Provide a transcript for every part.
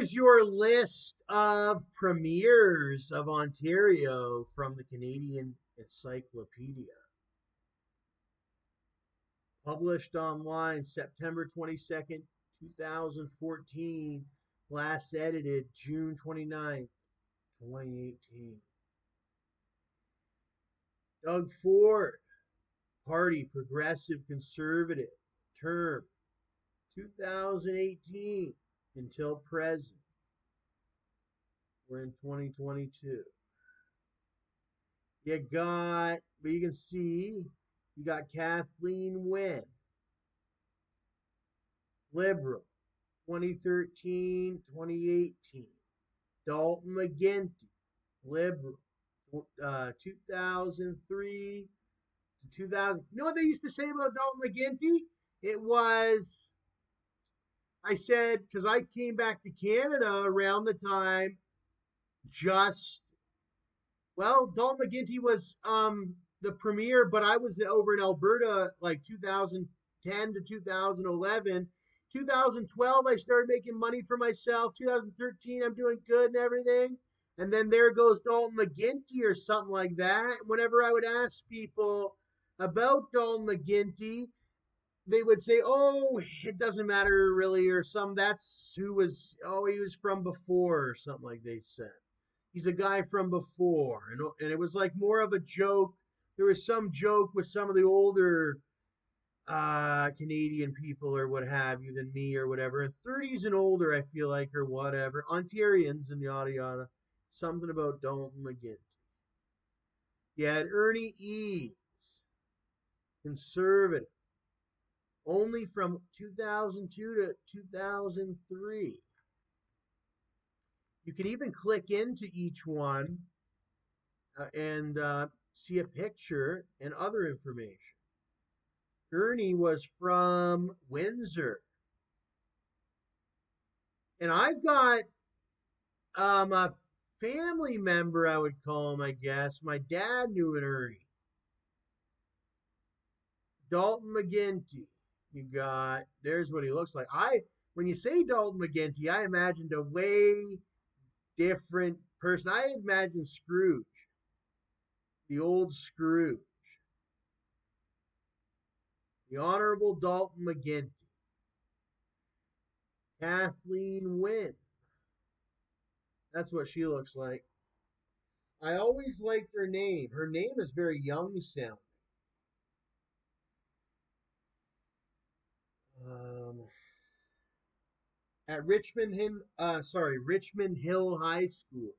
Here's your list of premiers of Ontario from the Canadian Encyclopedia. Published online September 22nd, 2014. Last edited June 29th, 2018. Doug Ford, Party Progressive Conservative, term 2018 until present. We're in 2022. You got, but you can see, you got Kathleen Wynne, Liberal, 2013, 2018. Dalton McGuinty, Liberal, 2003 to 2000. You know what they used to say about Dalton McGuinty? It was, I said, because I came back to Canada around the time just, well, Dalton McGuinty was the premier, but I was over in Alberta like 2010 to 2011. 2012, I started making money for myself. 2013, I'm doing good and everything. And then there goes Dalton McGuinty or something like that. Whenever I would ask people about Dalton McGuinty, they would say, "Oh, it doesn't matter really," or some that's who was. Oh, he was from before, or something like they said. He's a guy from before, and it was like more of a joke. There was some joke with some of the older Canadian people or what have you than me or whatever, and 30s and older, I feel like, or whatever, Ontarians and yada yada. Something about Dalton McGuinty. You had Ernie Eves, conservative, only from 2002 to 2003. You can even click into each one and see a picture and other information. Ernie was from Windsor. And I've got a family member, I would call him, I guess. My dad knew an Ernie. Dalton McGuinty. You got, there's what he looks like. When you say Dalton McGuinty, I imagined a way different person. I imagine Scrooge, the old Scrooge, the Honorable Dalton McGuinty, Kathleen Wynne. That's what she looks like. I always liked her name. Her name is very young sounding. At Richmond Hill High School,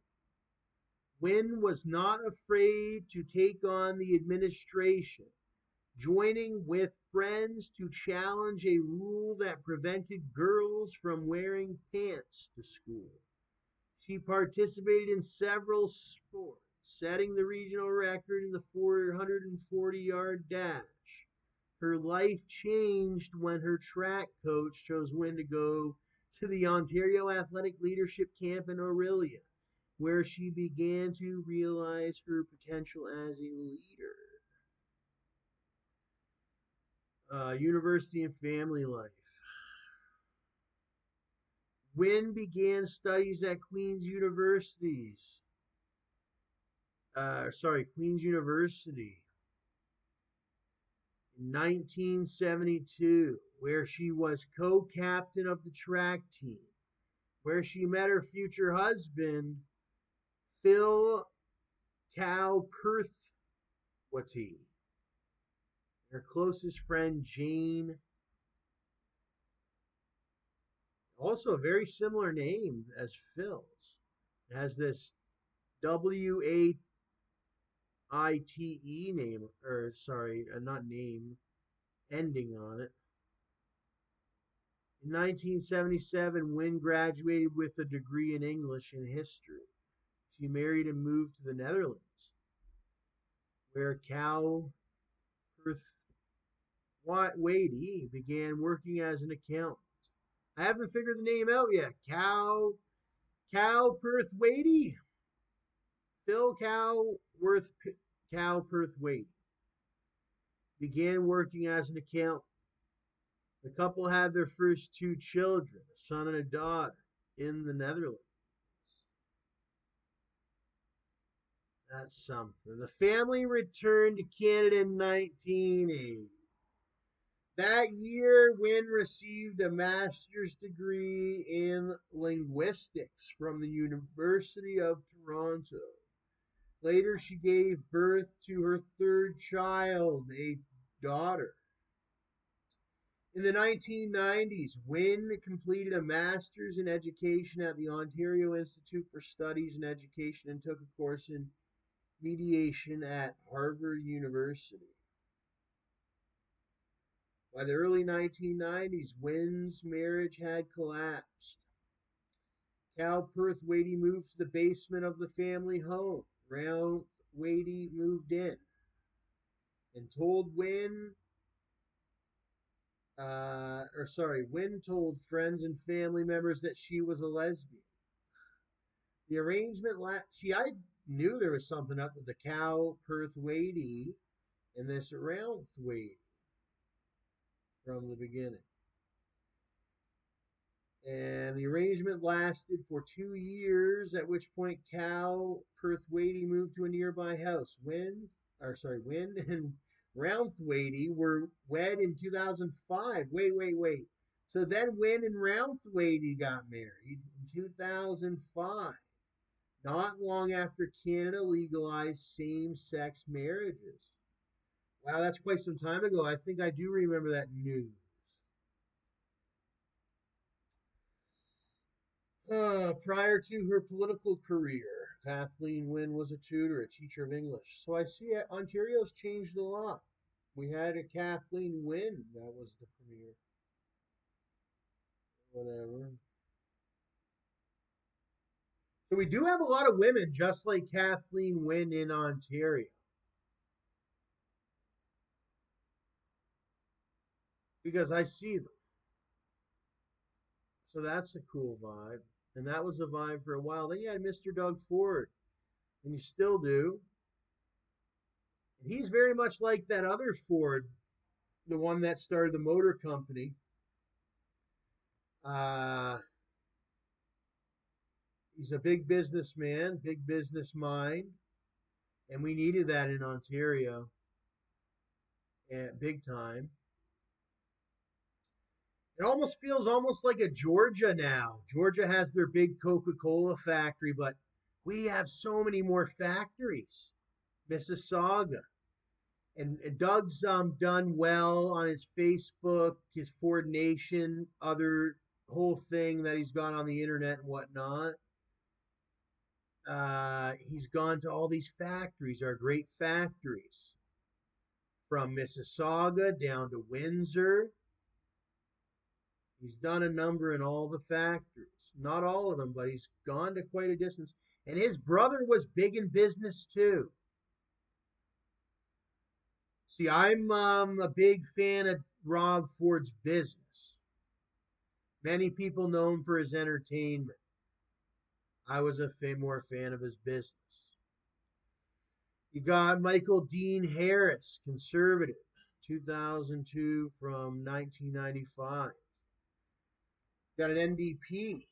Wynne was not afraid to take on the administration, joining with friends to challenge a rule that prevented girls from wearing pants to school. She participated in several sports, setting the regional record in the 440-yard dash. Her life changed when her track coach chose Wynne to go to the Ontario Athletic Leadership Camp in Orillia, where she began to realize her potential as a leader. University and family life. Wynne began studies at Queen's University in 1972, where she was co-captain of the track team, where she met her future husband, Phil Cowperthwaite, her closest friend, Jane. Also a very similar name as Phil's. It has this WAITE name, or sorry, not name, ending on it. In 1977, Wynne graduated with a degree in English and history. She married and moved to the Netherlands, where Cowperthwaite began working as an accountant. I haven't figured the name out yet. Cowperthwaite? Phil Cowperthwaite began working as an accountant. The couple had their first two children, a son and a daughter. in the Netherlands. That's something. The family returned to Canada in 1980. That year, Wynne received a master's degree in linguistics from the University of Toronto. Later, she gave birth to her third child, a daughter. In the 1990s, Wynne completed a master's in education at the Ontario Institute for Studies in Education and took a course in mediation at Harvard University. By the early 1990s, Wynne's marriage had collapsed. Cal Perth-Wady moved to the basement of the family home. Ralph Wady moved in and told Wynne told friends and family members that she was a lesbian. The arrangement, I knew there was something up with the Cal Perth-Wady and this Ralph Wady from the beginning. And the arrangement lasted for 2 years, at which point Cal Perth-Wady moved to a nearby house. Wynne and Ralph Wady were wed in 2005. Wait. So then Wynne and Ralph Wady got married in 2005, not long after Canada legalized same-sex marriages. Wow, that's quite some time ago. I think I do remember that news. Prior to her political career, Kathleen Wynne was a tutor, a teacher of English. So I see Ontario's changed a lot. We had a Kathleen Wynne. That was the premier. Whatever. So we do have a lot of women just like Kathleen Wynne in Ontario. Because I see them. So that's a cool vibe. And that was a vibe for a while. Then you had Mr. Doug Ford. And you still do. And he's very much like that other Ford, the one that started the motor company. Uh, he's a big businessman, big business mind, and we needed that in Ontario, big time. It almost feels almost like a Georgia now. Georgia has their big Coca-Cola factory, but we have so many more factories. Mississauga. And Doug's done well on his Facebook, his Ford Nation, other whole thing that he's got on the internet and whatnot. He's gone to all these factories, our great factories, from Mississauga down to Windsor. He's done a number in all the factories. Not all of them, but he's gone to quite a distance. And his brother was big in business too. See, I'm a big fan of Rob Ford's business. Many people know him for his entertainment. I was a more fan of his business. You got Michael Dean Harris, conservative, 2002 from 1995. Got an NDP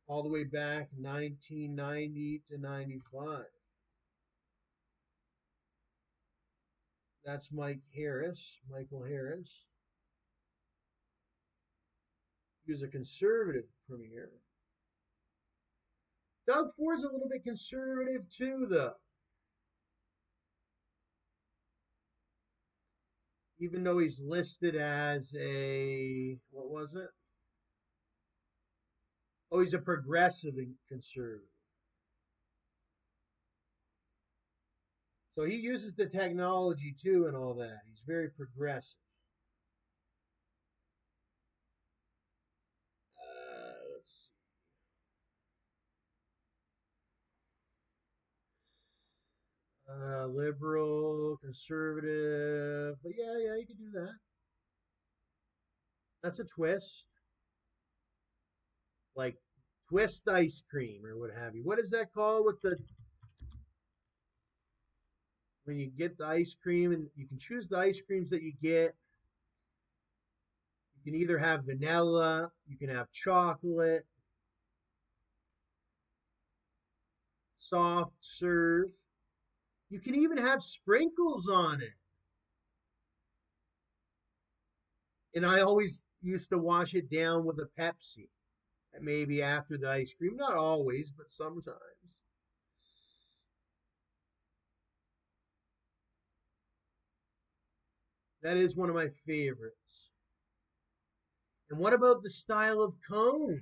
all the way back 1990 to 95. That's Michael Harris. He was a conservative premier. Doug Ford's a little bit conservative too, though. Even though he's listed as what was it? Oh, he's a progressive and conservative. So he uses the technology too and all that. He's very progressive. Let's see. Liberal, conservative. But yeah, you can do that. That's a twist. Like twist ice cream or what have you. What is that called with the when you get the ice cream and you can choose the ice creams that you get. You can either have vanilla, you can have chocolate, soft serve. You can even have sprinkles on it. And I always used to wash it down with a Pepsi. Maybe after the ice cream. Not always, but sometimes. That is one of my favorites. And what about the style of cone?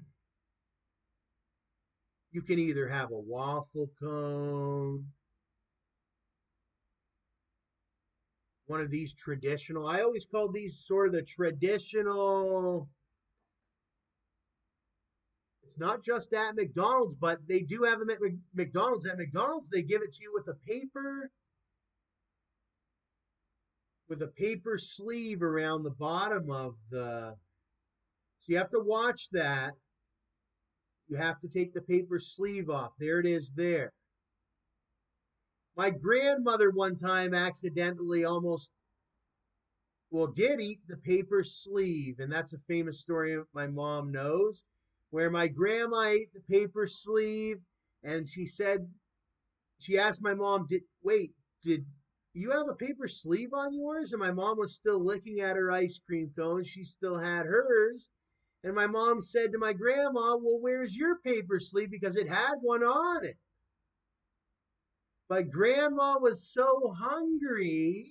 You can either have a waffle cone, one of these traditional. I always call these sort of the traditional. It's not just at McDonald's, but they do have them at McDonald's. At McDonald's, they give it to you with a paper sleeve around the bottom of the. So you have to watch that. You have to take the paper sleeve off. There it is there. My grandmother one time accidentally almost, well, did eat the paper sleeve. And that's a famous story my mom knows, where my grandma ate the paper sleeve. And she asked my mom, did you have a paper sleeve on yours? And my mom was still looking at her ice cream cone. She still had hers. And my mom said to my grandma, well, where's your paper sleeve? Because it had one on it. But grandma was so hungry.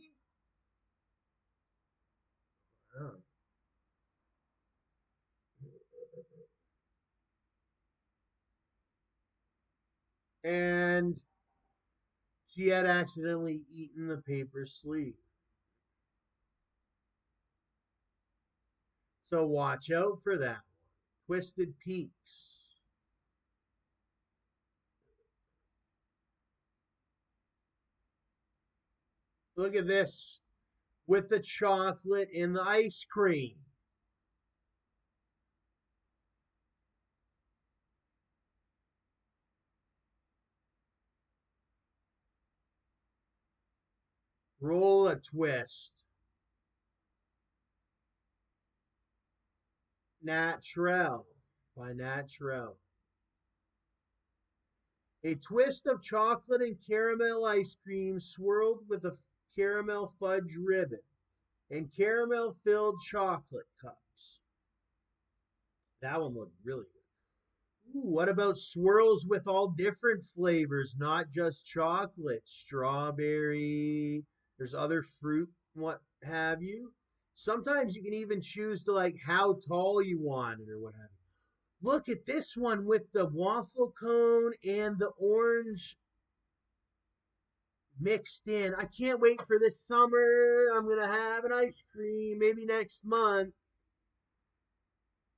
Oh. And she had accidentally eaten the paper sleeve. So watch out for that one. Twisted Peaks. Look at this with the chocolate in the ice cream. Roll a twist. Naturel by Naturel. A twist of chocolate and caramel ice cream swirled with a caramel fudge ribbon and caramel filled chocolate cups. That one looked really good. Ooh, what about swirls with all different flavors, not just chocolate, strawberry, there's other fruit, what have you. Sometimes you can even choose to like how tall you want it or what have you. Look at this one with the waffle cone and the orange mixed in. I can't wait for this summer. I'm going to have an ice cream maybe next month.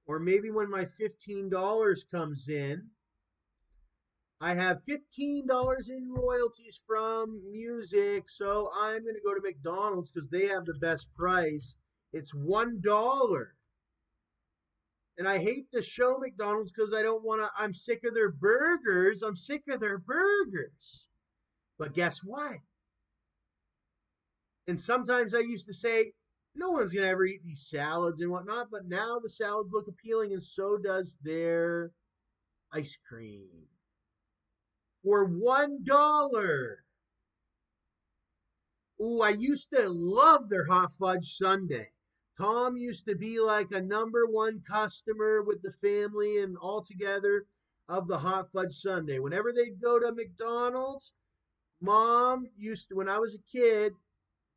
Or maybe when my $15 comes in. I have $15 in royalties from music, so I'm going to go to McDonald's because they have the best price. It's $1. And I hate to show McDonald's because I don't want to, I'm sick of their burgers. I'm sick of their burgers. But guess what? And sometimes I used to say, no one's going to ever eat these salads and whatnot. But now the salads look appealing, and so does their ice cream. For $1. Ooh, I used to love their hot fudge sundae. Tom used to be like a number one customer with the family and all together of the hot fudge sundae. Whenever they'd go to McDonald's, Mom used to, when I was a kid,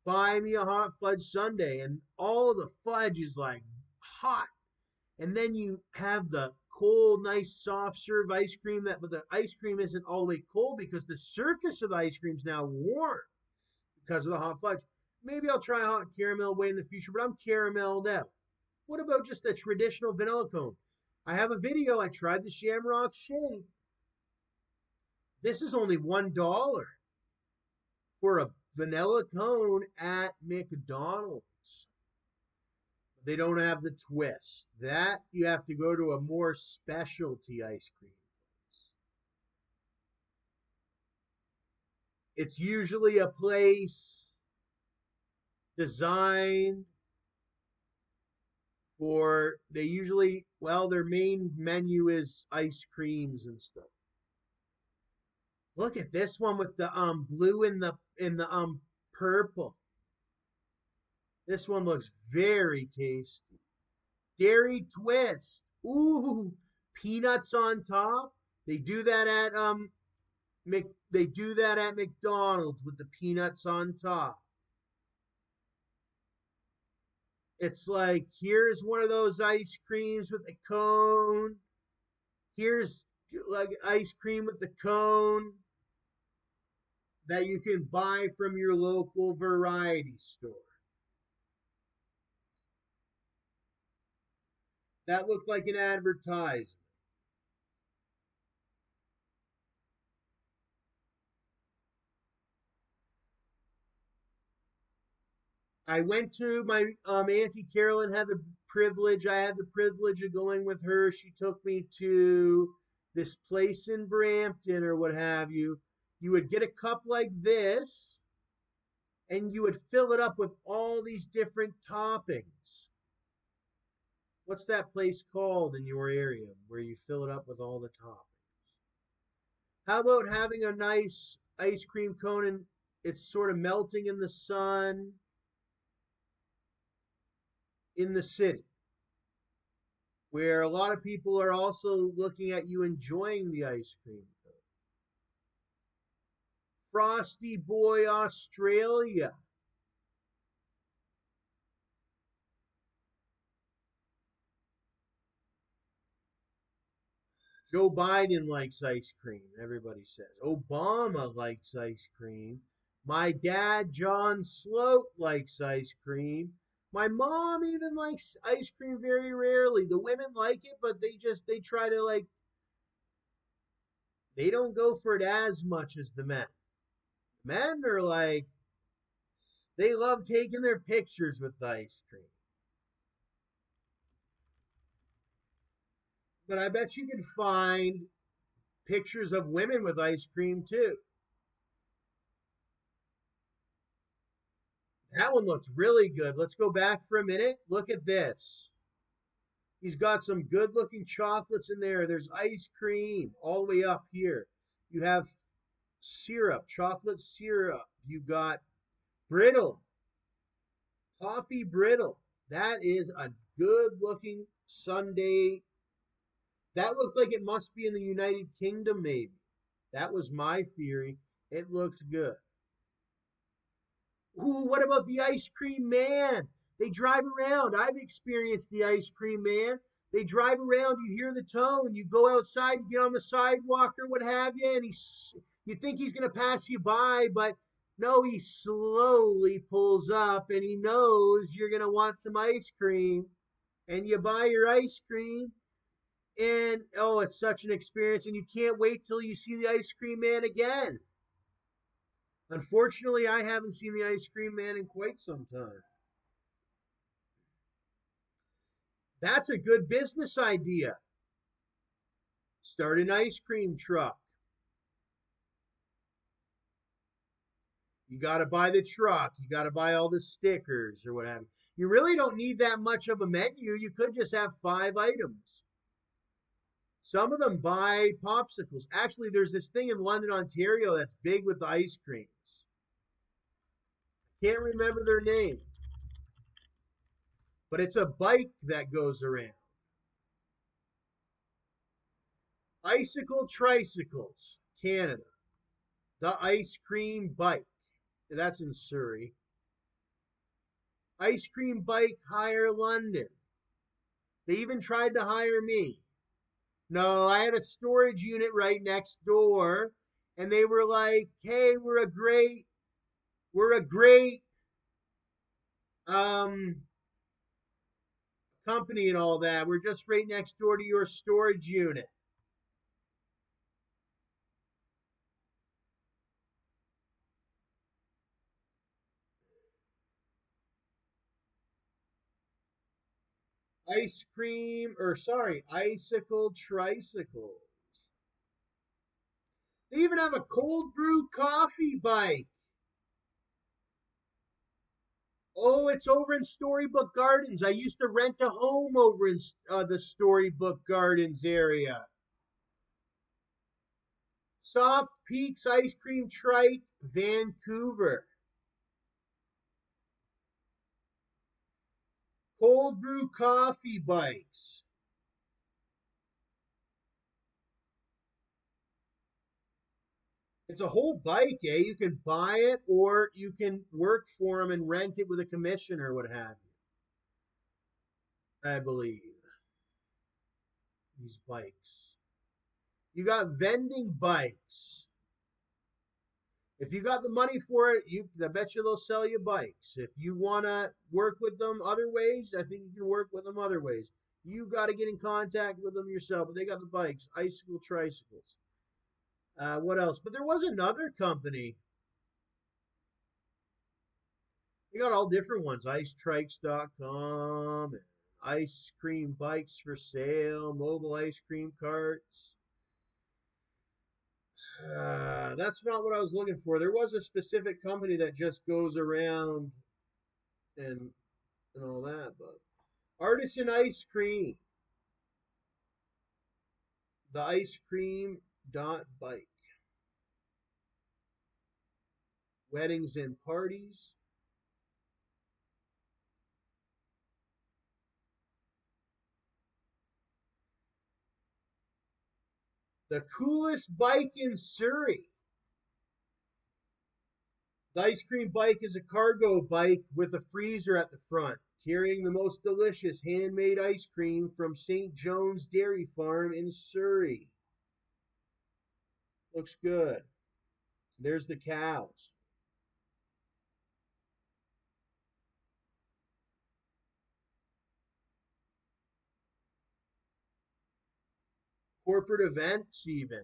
buy me a hot fudge sundae, and all of the fudge is like hot. And then you have the cold, nice, soft serve ice cream but the ice cream isn't all the way cold because the surface of the ice cream is now warm because of the hot fudge. Maybe I'll try hot caramel way in the future, but I'm carameled out. What about just a traditional vanilla cone? I have a video. I tried the Shamrock Shake. This is only $1 for a vanilla cone at McDonald's. They don't have the twist. That you have to go to a more specialty ice cream place. It's usually a place designed for, they usually, well, their main menu is ice creams and stuff. Look at this one with the blue and the purple. This one looks very tasty. Dairy twist. Ooh, peanuts on top. They do that at they do that at McDonald's with the peanuts on top. It's like here's one of those ice creams with a cone. Here's like ice cream with the cone that you can buy from your local variety store. That looked like an advertisement. I went to my Auntie Carolyn had the privilege. I had the privilege of going with her. She took me to this place in Brampton or what have you. You would get a cup like this, and you would fill it up with all these different toppings. What's that place called in your area where you fill it up with all the toppings? How about having a nice ice cream cone and it's sort of melting in the sun in the city, where a lot of people are also looking at you enjoying the ice cream cone. Frosty Boy Australia. Joe Biden likes ice cream, everybody says. Obama likes ice cream. My dad, John Slote, likes ice cream. My mom even likes ice cream very rarely. The women like it, but they try to like they don't go for it as much as the men. Men are like they love taking their pictures with the ice cream. But I bet you can find pictures of women with ice cream too. That one looked really good. Let's go back for a minute. Look at this. He's got some good looking chocolates in there. There's ice cream all the way up here. You have syrup, chocolate syrup. You got brittle, toffee brittle. That is a good looking sundae. That looked like it must be in the United Kingdom, maybe. That was my theory. It looked good. Ooh, what about the ice cream man? They drive around. I've experienced the ice cream man. They drive around, you hear the tone, you go outside, you get on the sidewalk or what have you, and you think he's going to pass you by, but no, he slowly pulls up and he knows you're going to want some ice cream. And you buy your ice cream, and oh, it's such an experience, and you can't wait till you see the ice cream man again. Unfortunately, I haven't seen the ice cream man in quite some time. That's a good business idea. Start an ice cream truck. You got to buy the truck. You got to buy all the stickers or what have you. You really don't need that much of a menu. You could just have 5 items. Some of them buy popsicles. Actually, there's this thing in London, Ontario that's big with the ice creams. Can't remember their name, but it's a bike that goes around. Icicle Tricycles, Canada. The ice cream bike. That's in Surrey. Ice cream bike hire London. They even tried to hire me. No, I had a storage unit right next door, and they were like, "Hey, we're a great um company and all that. We're just right next door to your storage unit." Ice cream, or sorry, icicle tricycles. They even have a cold brew coffee bike. Oh, it's over in Storybook Gardens. I used to rent a home over in the Storybook Gardens area. Soft Peaks Ice Cream Trike, Vancouver. Cold Brew Coffee Bikes. It's a whole bike, eh? You can buy it or you can work for them and rent it with a commission or what have you, I believe. These bikes. You got vending bikes. If you got the money for it, I bet you they'll sell you bikes. If you want to work with them other ways, I think you can work with them other ways. You got to get in contact with them yourself. But they got the bikes, icicle tricycles. What else? But there was another company. They got all different ones. Icetrikes.com, and ice cream bikes for sale, mobile ice cream carts. That's not what I was looking for. There was a specific company that just goes around and and all that, but Artisan Ice Cream, the ice cream dot bike, weddings and parties. The coolest bike in Surrey. The ice cream bike is a cargo bike with a freezer at the front, carrying the most delicious handmade ice cream from St. John's Dairy Farm in Surrey. Looks good. There's the cows. Corporate events, even.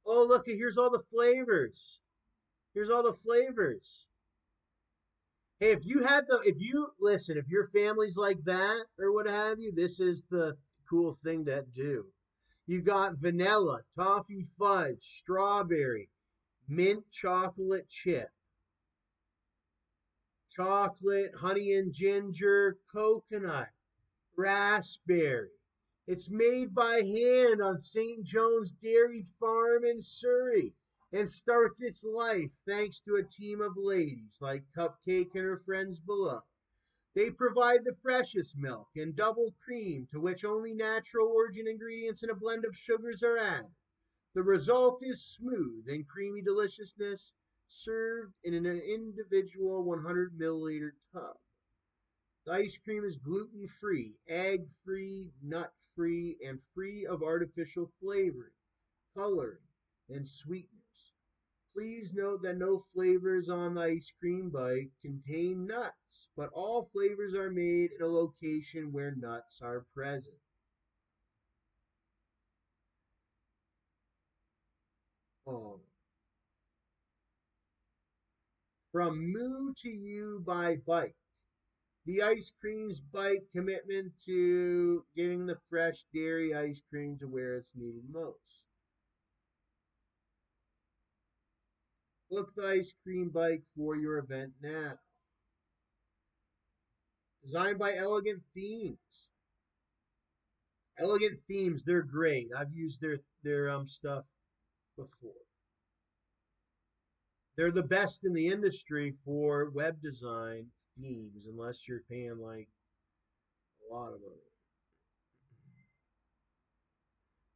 Oh, look, here's all the flavors. Here's all the flavors. Hey, if you listen, if your family's like that or what have you, this is the cool thing to do. You got vanilla, toffee fudge, strawberry, mint chocolate chip, chocolate, honey and ginger, coconut, raspberry. It's made by hand on St. John's Dairy Farm in Surrey and starts its life thanks to a team of ladies like Cupcake and her friends below. They provide the freshest milk and double cream to which only natural origin ingredients and a blend of sugars are added. The result is smooth and creamy deliciousness served in an individual 100 milliliter tub. The ice cream is gluten free, egg free, nut free, and free of artificial flavoring, coloring, and sweeteners. Please note that no flavors on the ice cream bike contain nuts, but all flavors are made in a location where nuts are present. Oh. From Moo to You by Bike. The ice cream's bike commitment to getting the fresh dairy ice cream to where it's needed most. Book the ice cream bike for your event now. Designed by Elegant Themes. Elegant Themes, they're great. I've used their stuff before. They're the best in the industry for web design themes, unless you're paying like a lot of money.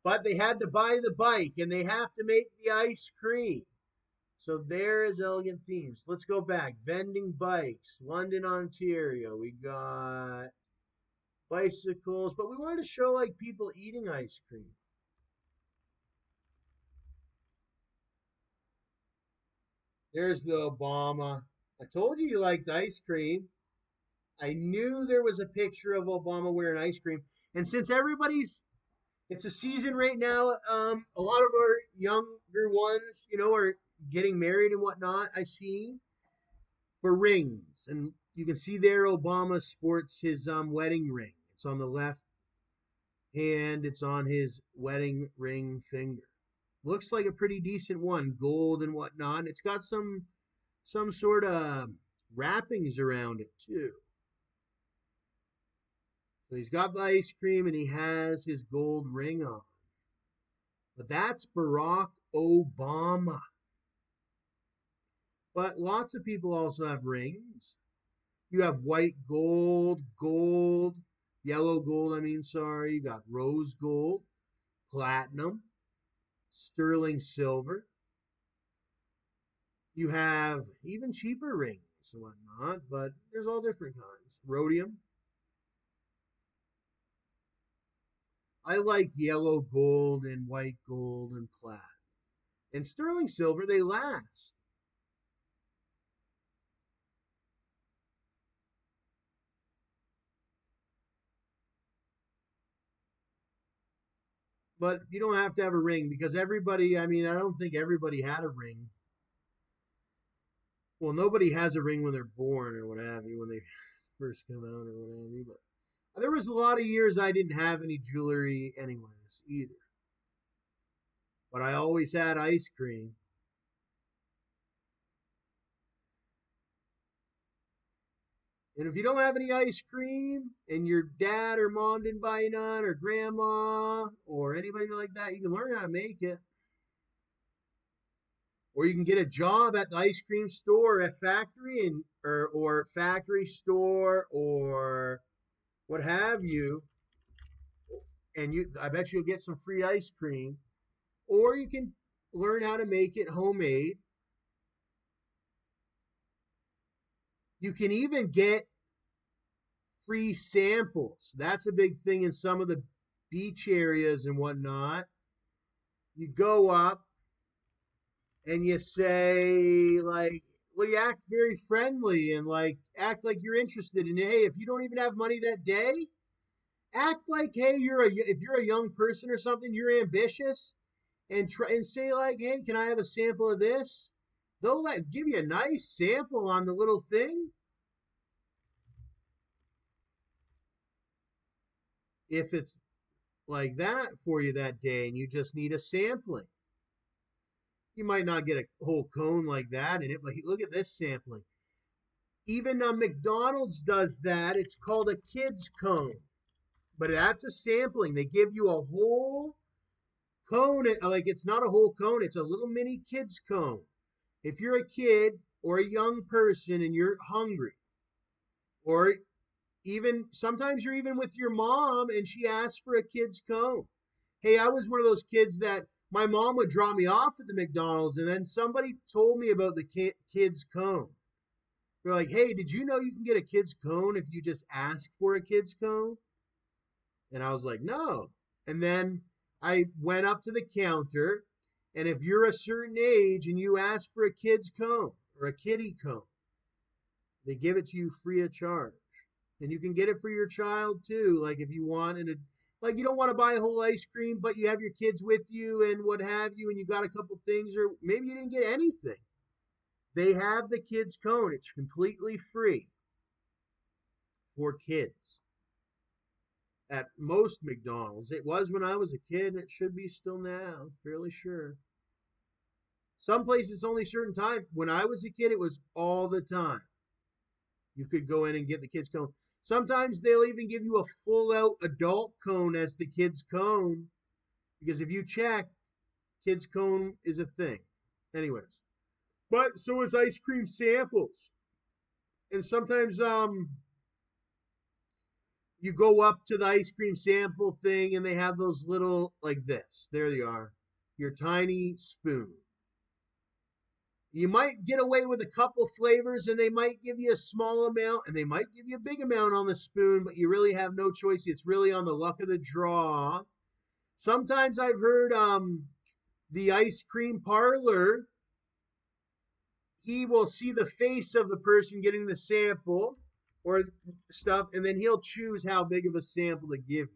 But they had to buy the bike and they have to make the ice cream. So there is Elegant Themes. Let's go back. Vending bikes, London, Ontario. We got bicycles, but we wanted to show like people eating ice cream. There's the Obama. I told you liked ice cream. I knew there was a picture of Obama wearing ice cream. And since it's a season right now, a lot of our younger ones, are getting married and whatnot. I see for rings, and you can see there Obama sports his wedding ring. It's on the left hand. It's on his wedding ring finger. Looks like a pretty decent one, gold and whatnot. It's got some sort of wrappings around it too. So he's got the ice cream and he has his gold ring on. But that's Barack Obama. But lots of people also have rings. You have white gold, yellow gold, I mean, sorry. You got rose gold, platinum, sterling silver. You have even cheaper rings and whatnot, but there's all different kinds. Rhodium. I like yellow gold and white gold and platinum. And sterling silver, they last. But you don't have to have a ring because everybody, I mean, I don't think everybody had a ring. Well, nobody has a ring when they're born or what have you, when they first come out or what have you. But there was a lot of years I didn't have any jewelry anyways either. But I always had ice cream. And if you don't have any ice cream and your dad or mom didn't buy you none or grandma or anybody like that, you can learn how to make it. Or you can get a job at the ice cream store at factory and or factory store or what have you, and you I bet you'll get some free ice cream. Or you can learn how to make it homemade. You can even get free samples. That's a big thing in some of the beach areas and whatnot. You go up and you say like, well, you act very friendly and like act like you're interested in it. Hey, if you don't even have money that day, act like, hey, if you're a young person or something, you're ambitious, and try and say like, hey, can I have a sample of this? They'll give you a nice sample on the little thing if it's like that for you that day and you just need a sampling. You might not get a whole cone like that in it, but look at this sampling. Even McDonald's does that. It's called a kid's cone, but that's a sampling. They give you a whole cone, like it's not a whole cone, it's a little mini kid's cone. If you're a kid or a young person and you're hungry, or even sometimes you're even with your mom and she asks for a kid's cone. Hey, I was one of those kids that my mom would drop me off at the McDonald's and then somebody told me about the kid's cone. They're like, hey, did you know you can get a kid's cone if you just ask for a kid's cone? And I was like, no. And then I went up to the counter, and if you're a certain age and you ask for a kid's cone or a kiddie cone, they give it to you free of charge. And you can get it for your child too. Like if you want, and like you don't want to buy a whole ice cream, but you have your kids with you and what have you, and you got a couple things, or maybe you didn't get anything. They have the kids cone. It's completely free for kids at most McDonald's. It was when I was a kid, and it should be still now. I'm fairly sure. Some places only certain time. When I was a kid, it was all the time. You could go in and get the kids cone. Sometimes they'll even give you a full out adult cone as the kids cone because if you check, kids cone is a thing. Anyways, but so is ice cream samples. And sometimes you go up to the ice cream sample thing and they have those little like this. There they are. Your tiny spoon. You might get away with a couple flavors and they might give you a small amount and they might give you a big amount on the spoon, but you really have no choice. It's really on the luck of the draw. Sometimes I've heard the ice cream parlor, he will see the face of the person getting the sample or stuff, and then he'll choose how big of a sample to give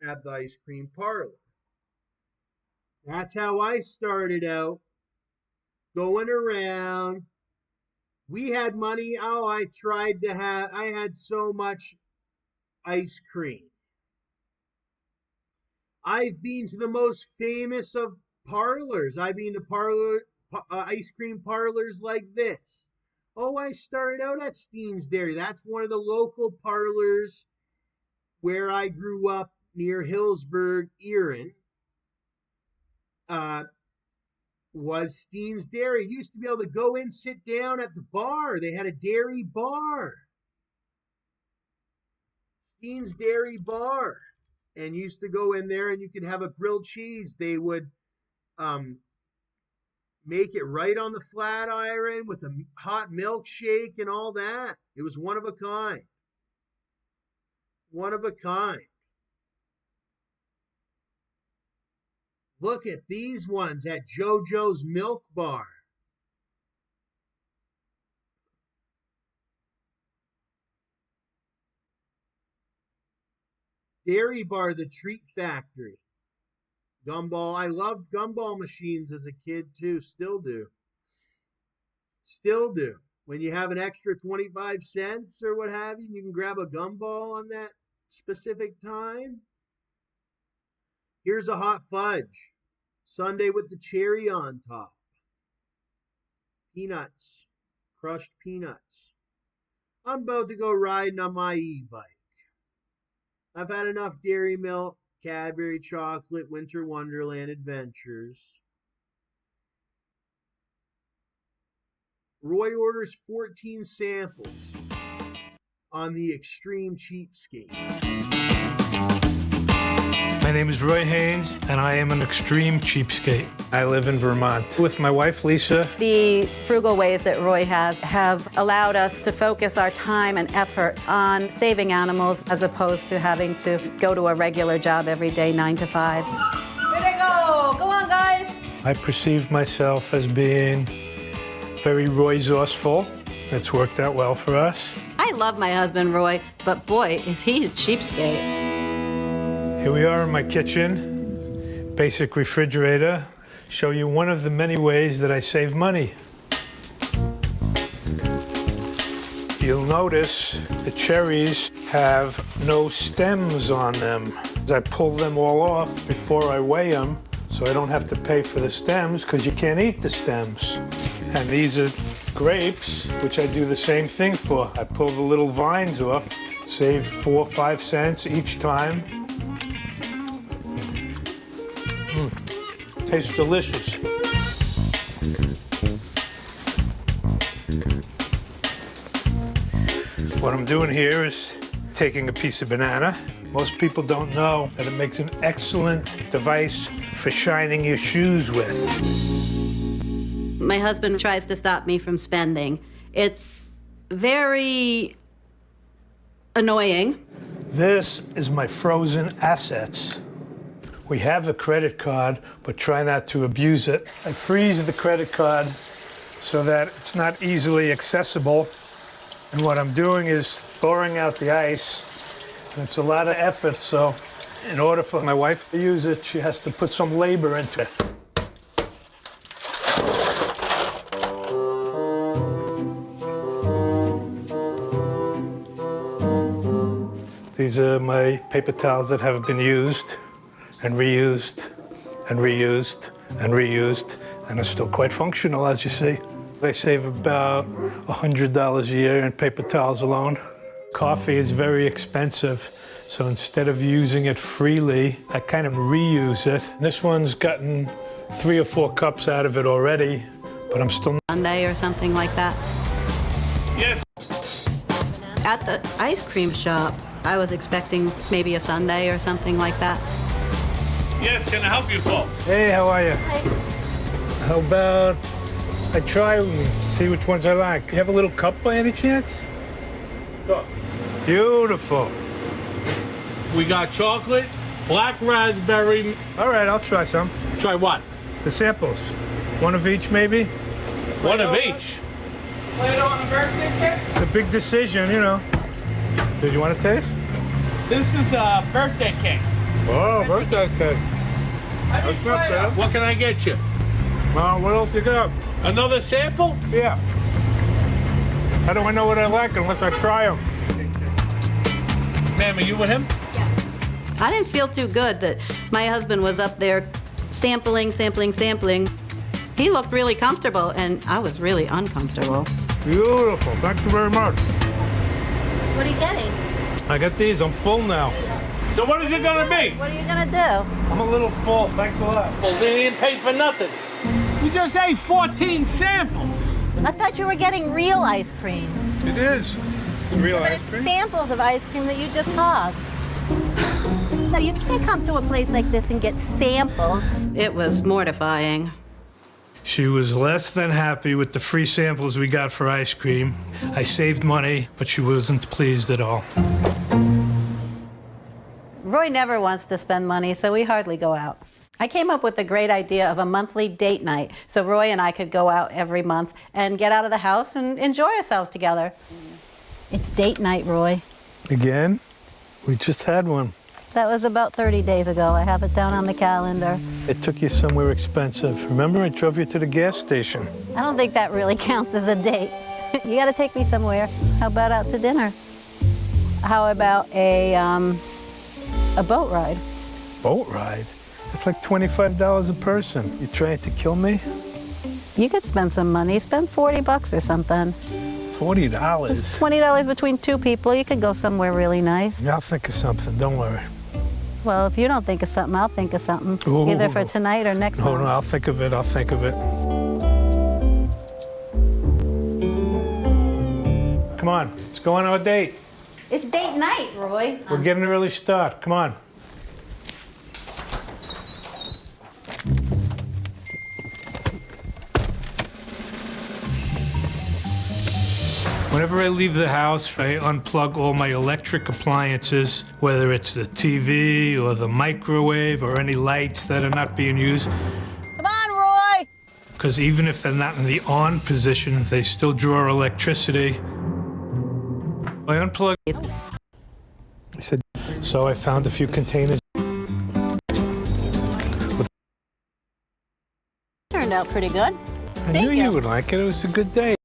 you at the ice cream parlor. That's how I started out going around. We had money. Oh, I had so much ice cream. I've been to the most famous of parlors. I've been to ice cream parlors like this. Oh, I started out at Steen's Dairy. That's one of the local parlors where I grew up near Hillsburg, Erin. Uh, was Steen's Dairy. You used to be able to go in, sit down at the bar. They had a dairy bar. Steen's Dairy Bar. And you used to go in there and you could have a grilled cheese. They would um, make it right on the flat iron with a hot milkshake and all that. It was one of a kind. One of a kind. Look at these ones at JoJo's Milk Bar. Dairy Bar, the Treat Factory. Gumball. I loved gumball machines as a kid too. Still do. Still do. When you have an extra 25 cents or what have you, you can grab a gumball on that specific time. Here's a hot fudge. Sundae with the cherry on top. Peanuts. Crushed peanuts. I'm about to go riding on my e-bike. I've had enough Dairy Milk, Cadbury chocolate, Winter Wonderland adventures. Roy orders 14 samples on the Extreme Cheapskate. My name is Roy Haynes, and I am an extreme cheapskate. I live in Vermont with my wife, Lisa. The frugal ways that Roy has have allowed us to focus our time and effort on saving animals as opposed to having to go to a regular job every day, 9 to 5. Here they go! Go on, guys! I perceive myself as being very resourceful. It's worked out well for us. I love my husband, Roy, but boy, is he a cheapskate. Here we are in my kitchen, basic refrigerator. Show you one of the many ways that I save money. You'll notice the cherries have no stems on them. I pull them all off before I weigh them, so I don't have to pay for the stems, because you can't eat the stems. And these are grapes, which I do the same thing for. I pull the little vines off, save 4 or 5 cents each time. Tastes delicious. What I'm doing here is taking a piece of banana. Most people don't know that it makes an excellent device for shining your shoes with. My husband tries to stop me from spending. It's very annoying. This is my frozen assets. We have a credit card, but try not to abuse it. I freeze the credit card so that it's not easily accessible. And what I'm doing is thawing out the ice. And it's a lot of effort, so in order for my wife to use it, she has to put some labor into it. These are my paper towels that have been used and reused and reused and reused, and are still quite functional, as you see. I save about $100 a year in paper towels alone. Coffee is very expensive, so instead of using it freely, I kind of reuse it. This one's gotten 3 or 4 cups out of it already, but I'm still... Sunday or something like that. Yes. At the ice cream shop, I was expecting maybe a sundae or something like that. Yes, can I help you, folks? Hey, how are you? Hi. How about I try and see which ones I like? You have a little cup by any chance? Sure. Beautiful. We got chocolate, black raspberry. All right, I'll try some. Try what? The samples. One of each, maybe? One of each. Play-Doh on a birthday cake? It's a big decision, you know. Did you want to taste? This is a birthday cake. Oh, birthday cake. I need That's not Play-Doh. bad. What can I get you? Well, what else you got? Another sample? Yeah. How do I know what I like unless I try them? Ma'am, are you with him? I didn't feel too good that my husband was up there sampling. He looked really comfortable, and I was really uncomfortable. Beautiful. Thank you very much. What are you getting? I got these. I'm full now. So what is it gonna be? What are you gonna do? I'm a little full. Thanks a lot. Well, they didn't pay for nothing. We just ate 14 samples. I thought you were getting real ice cream. It is. It's real But ice it's cream. samples of ice cream that you just hogged. No, you can't come to a place like this and get samples. It was mortifying. She was less than happy with the free samples we got for ice cream. I saved money, but she wasn't pleased at all. Roy never wants to spend money, so we hardly go out. I came up with the great idea of a monthly date night, so Roy and I could go out every month and get out of the house and enjoy ourselves together. It's date night, Roy. Again? We just had one. That was about 30 days ago. I have it down on the calendar. It took you somewhere expensive. Remember, I drove you to the gas station. I don't think that really counts as a date. You gotta take me somewhere. How about out to dinner? How about a boat ride? Boat ride? It's like $25 a person. You trying to kill me? You could spend some money. Spend 40 bucks or something. $40? It's $20 between two people. You could go somewhere really nice. Yeah, I'll think of something. Don't worry. Well, if you don't think of something, I'll think of something. Ooh. Either for tonight or next No, month. no, I'll think of it. I'll think of it. Come on, let's go on our date. It's date night, Roy. We're getting an early start. Come on. Whenever I leave the house, I unplug all my electric appliances, whether it's the TV or the microwave or any lights that are not being used. Come on, Roy! Because even if they're not in the on position, they still draw electricity. I unplugged. I said, so I found a few containers. Turned out pretty good. I knew you would like it. It was a good day.